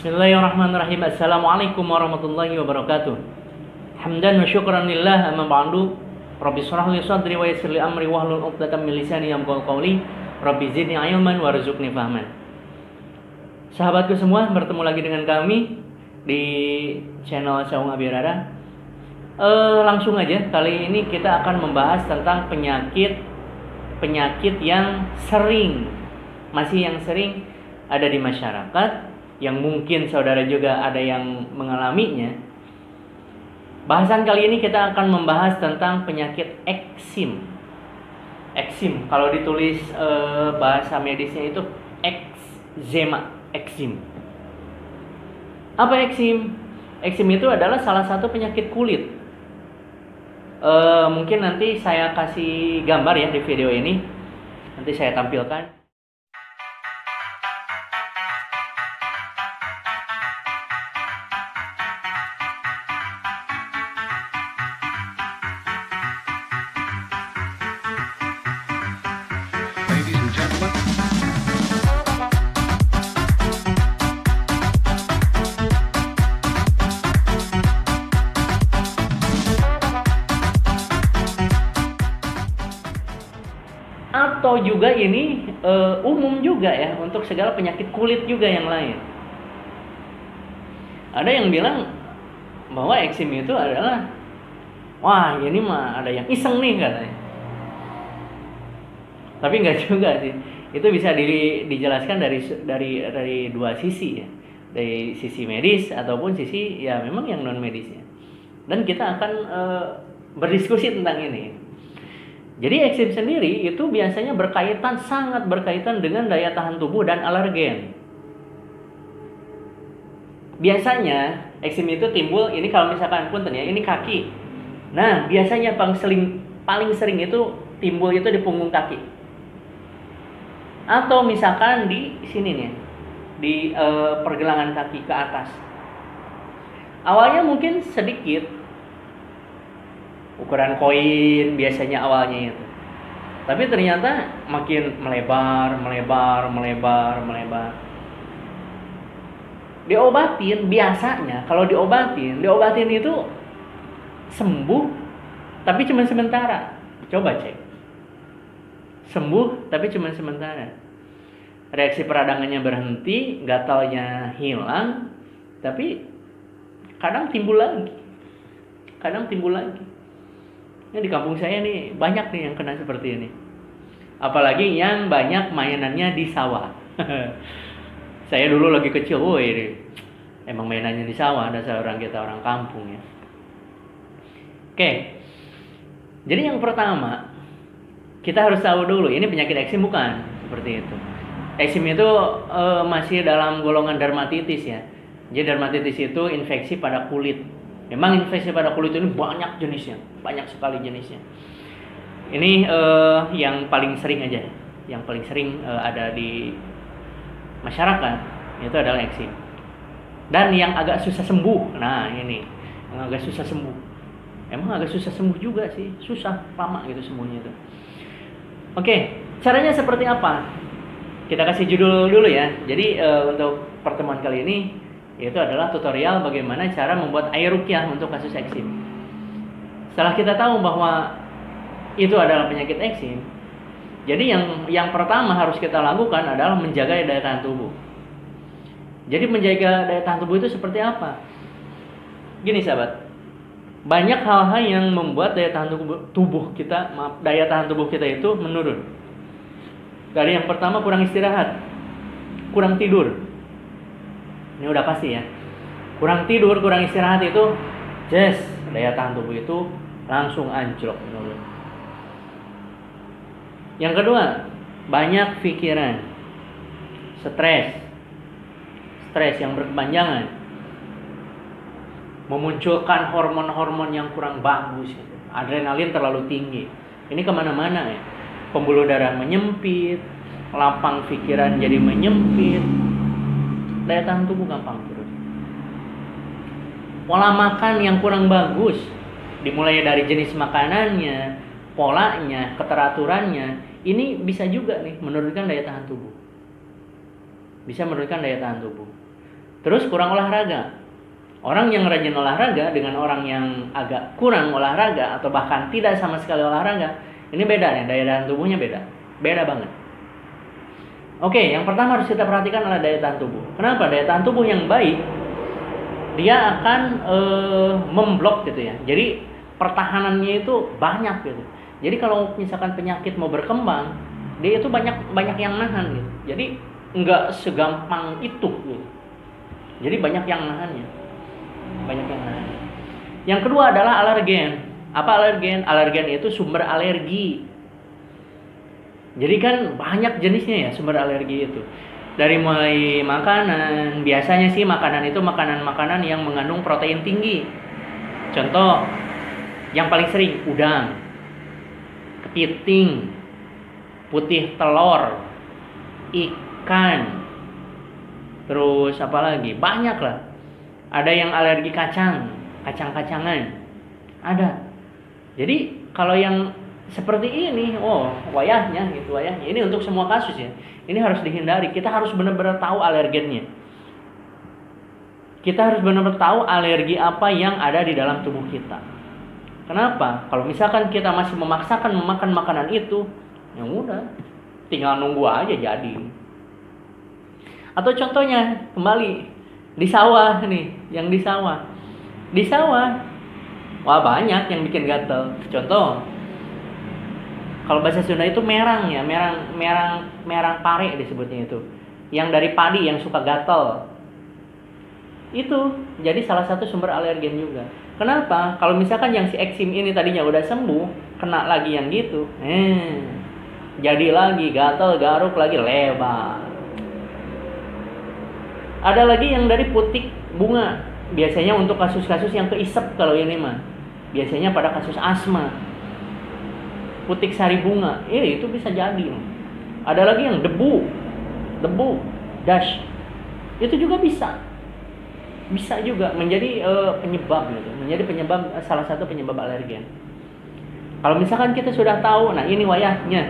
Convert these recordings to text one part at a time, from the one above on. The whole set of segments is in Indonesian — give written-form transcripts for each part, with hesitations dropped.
Bismillahirrahmanirrahim. Assalamualaikum warahmatullahi wabarakatuh. Hamdan wa syukran lillah, amma ba'du. Rabbi shrah li sadri wa yassir li amri wahlul 'uqdatam min lisani yafqahu qawli. Rabbi zidni ilman warzuqni fahman. Sahabatku semua, bertemu lagi dengan kami di channel Saung Abirara. Langsung aja, kali ini kita akan membahas tentang penyakit yang masih sering ada di masyarakat, yang mungkin saudara juga ada yang mengalaminya. Bahasan kali ini kita akan membahas tentang penyakit eksim. Eksim, kalau ditulis bahasa medisnya itu ekzema, eksim. Apa eksim? Eksim itu adalah salah satu penyakit kulit. Mungkin nanti saya kasih gambar ya di video ini. Nanti saya tampilkan. Atau juga ini umum juga ya untuk segala penyakit kulit juga yang lain. Ada yang bilang bahwa eksim itu adalah, wah ini mah ada yang iseng nih katanya. Tapi enggak juga sih. Itu bisa dijelaskan dari dua sisi ya. Dari sisi medis ataupun sisi ya memang yang non medisnya. Dan kita akan berdiskusi tentang ini. Jadi eksim sendiri itu biasanya sangat berkaitan dengan daya tahan tubuh dan alergen. Biasanya eksim itu timbul, ini kalau misalkan punten ya, ini kaki. Nah, biasanya paling sering itu timbul itu di punggung kaki. Atau misalkan di sini nih, di pergelangan kaki ke atas. Awalnya mungkin sedikit, ukuran koin biasanya awalnya itu. Tapi ternyata makin melebar. Diobatin biasanya, kalau diobatin itu sembuh, tapi cuma sementara. Coba cek. Sembuh, tapi cuma sementara. Reaksi peradangannya berhenti, gatalnya hilang, tapi kadang timbul lagi. Ini di kampung saya nih banyak nih yang kena seperti ini. Apalagi yang banyak mainannya di sawah. Saya dulu lagi kecil, emang mainannya di sawah, dasar kita orang kampung ya. Oke. Jadi yang pertama, kita harus tahu dulu ini penyakit eksim bukan, seperti itu. Eksim itu masih dalam golongan dermatitis ya. Jadi dermatitis itu infeksi pada kulit. Memang infeksi pada kulit ini banyak sekali jenisnya. Ini yang paling sering aja, ada di masyarakat itu adalah eksim. Dan yang agak susah sembuh, yang agak susah sembuh. Emang agak susah sembuh juga sih, susah lama gitu sembuhnya itu. Oke, caranya seperti apa? Kita kasih judul dulu ya. Jadi untuk pertemuan kali ini itu adalah tutorial bagaimana cara membuat air ruqyah untuk kasus eksim. Setelah kita tahu bahwa itu adalah penyakit eksim, jadi yang pertama harus kita lakukan adalah menjaga daya tahan tubuh. Jadi menjaga daya tahan tubuh itu seperti apa? Gini sahabat, banyak hal-hal yang membuat daya tahan tubuh kita itu menurun. Dari yang pertama kurang istirahat, kurang tidur. Ini udah pasti ya. Kurang tidur, kurang istirahat itu daya tahan tubuh itu langsung anjlok menurun. Yang kedua, banyak pikiran. Stres yang berkepanjangan. Memunculkan hormon-hormon yang kurang bagus. Adrenalin terlalu tinggi. Ini kemana-mana ya. Pembuluh darah menyempit, lapang pikiran jadi menyempit. Daya tahan tubuh gampang turun. Pola makan yang kurang bagus, dimulai dari jenis makanannya, polanya, keteraturannya, ini bisa juga nih menurunkan daya tahan tubuh. terus kurang olahraga. Orang yang rajin olahraga dengan orang yang agak kurang olahraga atau bahkan tidak sama sekali olahraga, ini beda ya, daya tahan tubuhnya beda. Beda banget. Oke, yang pertama harus kita perhatikan adalah daya tahan tubuh. Kenapa? Daya tahan tubuh yang baik, dia akan memblok gitu ya. Jadi pertahanannya itu banyak gitu. Jadi kalau misalkan penyakit mau berkembang, dia itu banyak yang nahan gitu. Jadi nggak segampang itu gitu. Jadi banyak yang nahannya. Yang kedua adalah alergen. Apa alergen? Alergen itu sumber alergi. Jadi kan banyak jenisnya ya sumber alergi itu. Dari mulai makanan, biasanya sih makanan itu makanan-makanan yang mengandung protein tinggi. Contoh yang paling sering udang, kepiting, putih telur, ikan, terus apa lagi? Banyak lah. Ada yang alergi kacang-kacangan. Ada. Jadi kalau yang seperti ini, wayahnya. Ini untuk semua kasus ya. Ini harus dihindari. Kita harus benar-benar tahu alergennya. Kita harus benar-benar tahu alergi apa yang ada di dalam tubuh kita. Kenapa? Kalau misalkan kita masih memaksakan memakan makanan itu, ya udah, tinggal nunggu aja jadi. Atau contohnya kembali di sawah nih, yang di sawah. Di sawah, wah banyak yang bikin gatel. Contoh, kalau bahasa Sunda itu merang ya, merang pare disebutnya itu. Yang dari padi yang suka gatel. Itu jadi salah satu sumber alergen juga. Kenapa? Kalau misalkan yang si eksim ini tadinya udah sembuh, kena lagi yang gitu, jadi lagi gatel, garuk lagi, lebar. Ada lagi yang dari putik bunga. Biasanya untuk kasus-kasus yang keisep kalau ini mah. Biasanya pada kasus asma. Putik sari bunga, itu bisa jadi. Ada lagi yang debu, dash. Itu juga bisa juga menjadi penyebab gitu. Menjadi salah satu penyebab alergen. Kalau misalkan kita sudah tahu, nah ini wayahnya.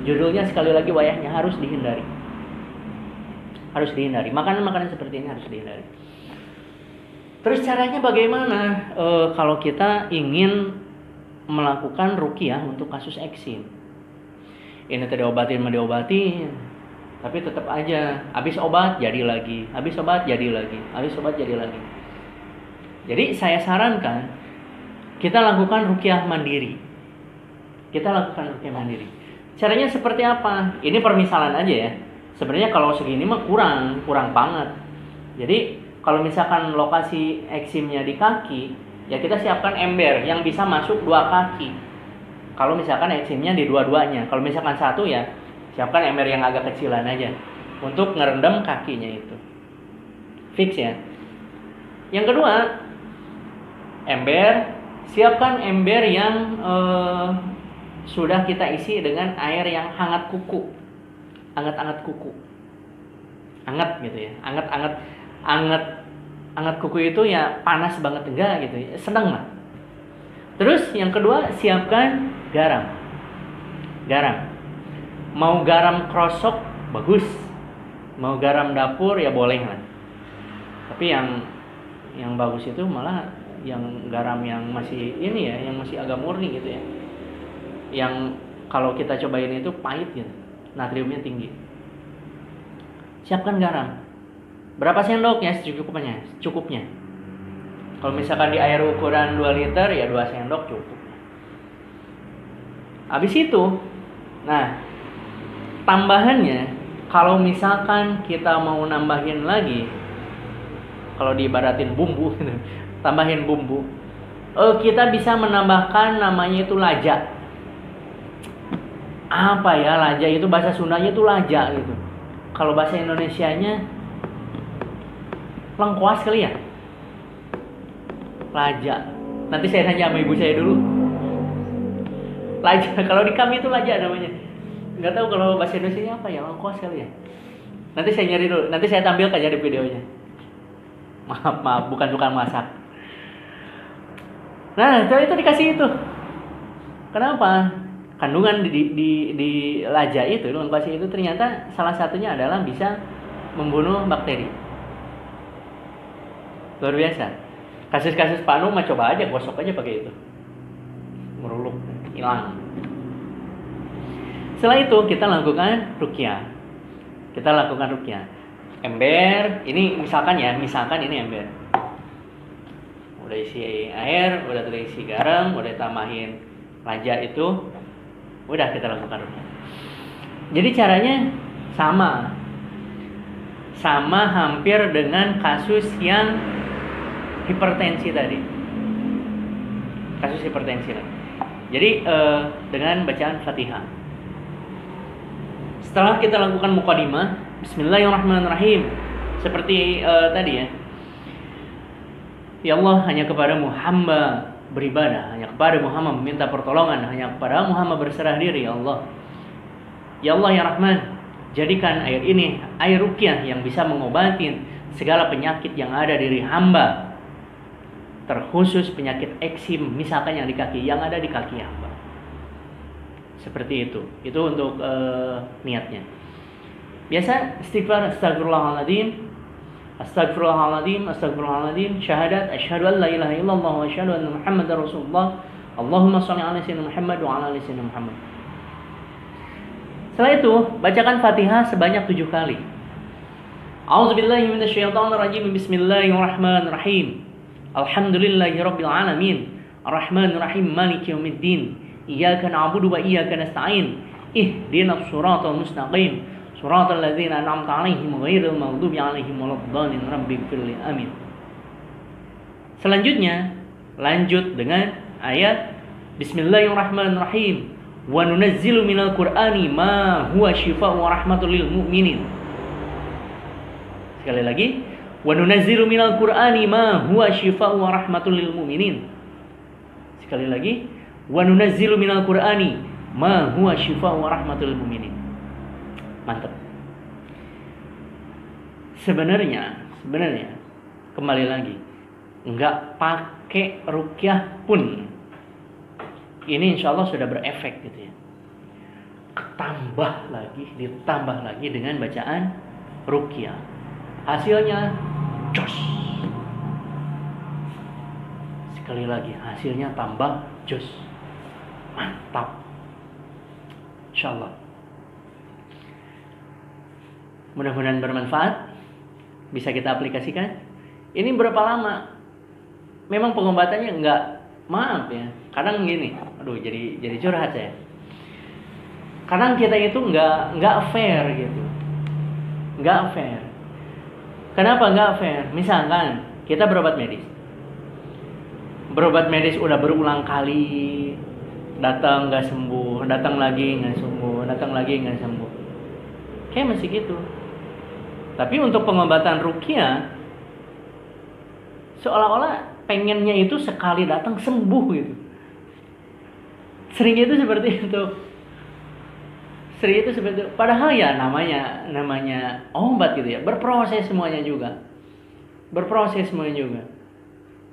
Judulnya sekali lagi wayahnya harus dihindari. Makanan-makanan seperti ini harus dihindari. Terus caranya bagaimana kalau kita ingin melakukan ruqyah untuk kasus eksim? Ini tidak diobatin, tapi tetap aja habis obat jadi lagi. Jadi saya sarankan kita lakukan ruqyah mandiri. Caranya seperti apa? Ini permisalan aja ya. Sebenarnya kalau segini mah kurang banget. Jadi kalau misalkan lokasi eksimnya di kaki, ya kita siapkan ember yang bisa masuk 2 kaki. Kalau misalkan eksimnya di dua-duanya. Kalau misalkan satu ya siapkan ember yang agak kecilan aja untuk ngerendam kakinya itu. Fix ya. Yang kedua, siapkan ember yang sudah kita isi dengan air yang hangat kuku. Anget kuku. Anget gitu ya. Anget kuku itu ya panas banget enggak gitu ya. Sedang lah. Terus yang kedua, siapkan garam. Mau garam krosok bagus. Mau garam dapur ya boleh lah. Tapi yang bagus itu malah yang garam yang masih ini ya, yang masih agak murni gitu ya. Yang kalau kita cobain itu pahit gitu. Natriumnya tinggi. Siapkan garam. Berapa sendok ya cukupnya. Kalau misalkan di air ukuran 2 liter ya 2 sendok cukup. Habis itu, nah tambahannya kalau misalkan kita mau nambahin lagi, kalau diibaratin bumbu, tambahin bumbu, kita bisa menambahkan namanya itu laja. Apa ya laja itu, bahasa Sundanya itu laja gitu. Kalau bahasa Indonesianya lengkuas kali ya. Laja. Nanti saya tanya sama ibu saya dulu. Laja. Kalau di kami itu laja namanya. Nggak tahu kalau bahasa Indonesianya apa ya, lengkuas kali ya. Nanti saya nyari dulu. Nanti saya tampilkan ya di videonya. Maaf, bukan tukang masak. Nah, itu dikasih itu. Kenapa? Kandungan di laja itu, lengkuas itu ternyata salah satunya adalah bisa membunuh bakteri. Luar biasa. Kasus-kasus panu mah coba aja, gosok aja pakai itu. Meruluk, hilang. Setelah itu kita lakukan ruqyah. Ember, ini misalkan ini ember. Udah isi air, udah terisi garam, udah tambahin raja itu, udah kita lakukan ruqyah. Jadi caranya sama hampir dengan kasus yang hipertensi tadi. Jadi dengan bacaan Fatihah. Setelah kita lakukan muqaddimah, Bismillahirrahmanirrahim. Seperti tadi ya. Ya Allah, hanya kepadamu hamba beribadah, hanya kepadamu hamba meminta pertolongan, hanya kepadamu hamba berserah diri, ya Allah. Ya Allah ya Rahman, jadikan air ini air ruqyah yang bisa mengobati segala penyakit yang ada di diri hamba, terkhusus penyakit eksim misalkan yang di kaki, yang ada di kaki hamba. Seperti itu untuk niatnya. Biasa istighfar, astagfirullahaladzim, syahadat, asyhadu an la ilaha illallah wa asyhadu anna muhammadar rasulullah, Allahumma shalli ala sayyidina Muhammad wa ala ali sayyidina Muhammad. Setelah itu, bacakan Fatihah sebanyak 7 kali. A'udzubillahi minasyaitonirrajim. Bismillahirrahmanirrahim. Alhamdulillahirabbil alamin. Arrahmanirrahim. Maliki yaumiddin. Iyyaka na'budu wa iyyaka nasta'in. Ihdinas siratal mustaqim. Siratal ladzina an'amta 'alaihim ghairil maghdubi 'alaihim waladdallin. Rabbighfirli. Amin. Selanjutnya, lanjut dengan ayat Bismillahirrahmanirrahim. Wa nunazzilu minal Qur'ani ma huwa syifaa'un wa rahmatul lil mu'minin. Sekali lagi, wa nunazzilu minal Qur'ani ma huwa syifaa'un wa rahmatul lil mu'minin. Sekali lagi, wa nunazzilu minal Qur'ani ma huwa syifaa'un wa rahmatul lil mu'minin. Mantap. Sebenarnya kembali lagi, enggak pakai ruqyah pun ini insya Allah sudah berefek gitu ya. Ditambah lagi dengan bacaan ruqyah. Hasilnya jos. Sekali lagi, hasilnya tambah jos. Mantap. Insya Allah. Mudah-mudahan bermanfaat. Bisa kita aplikasikan. Ini berapa lama? Memang pengobatannya maaf ya, kadang gini, jadi curhat ya. Kadang kita itu nggak fair gitu, nggak fair. Kenapa nggak fair? Misalkan kita berobat medis udah berulang kali, datang nggak sembuh, datang lagi nggak sembuh, kayak masih gitu. Tapi untuk pengobatan ruqyah, seolah-olah pengennya itu sekali datang sembuh gitu. Seringnya itu seperti itu. Padahal ya namanya obat gitu ya. Berproses semuanya juga.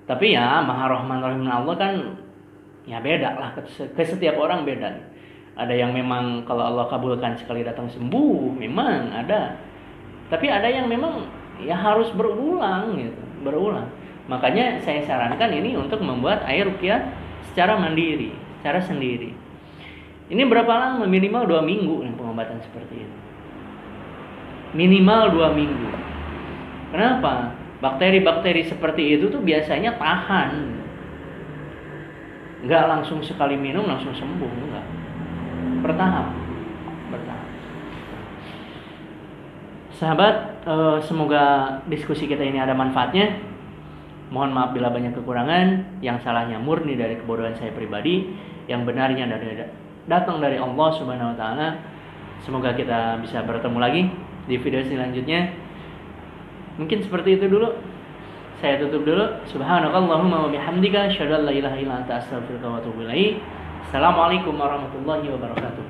Tapi ya Maha Rahman Rahim Allah kan ya beda lah. Ke setiap orang beda. Ada yang memang kalau Allah kabulkan sekali datang sembuh, memang ada. Tapi ada yang memang ya harus berulang gitu. Makanya saya sarankan ini untuk membuat air ruqyah secara mandiri, secara sendiri. Ini berapa lama? Minimal 2 minggu yang pengobatan seperti ini. Minimal 2 minggu. Kenapa? Bakteri-bakteri seperti itu tuh biasanya tahan. Enggak langsung sekali minum langsung sembuh, enggak. Bertahap. Sahabat, semoga diskusi kita ini ada manfaatnya. Mohon maaf bila banyak kekurangan, yang salahnya murni dari kebodohan saya pribadi, yang benarnya datang dari Allah Subhanahu wa taala. Semoga kita bisa bertemu lagi di video selanjutnya. Mungkin seperti itu dulu. Saya tutup dulu. Subhanakallahumma wa bihamdika asyhadu an la ilaha illa anta astaghfiruka wa atubu ilaik. Assalamualaikum warahmatullahi wabarakatuh.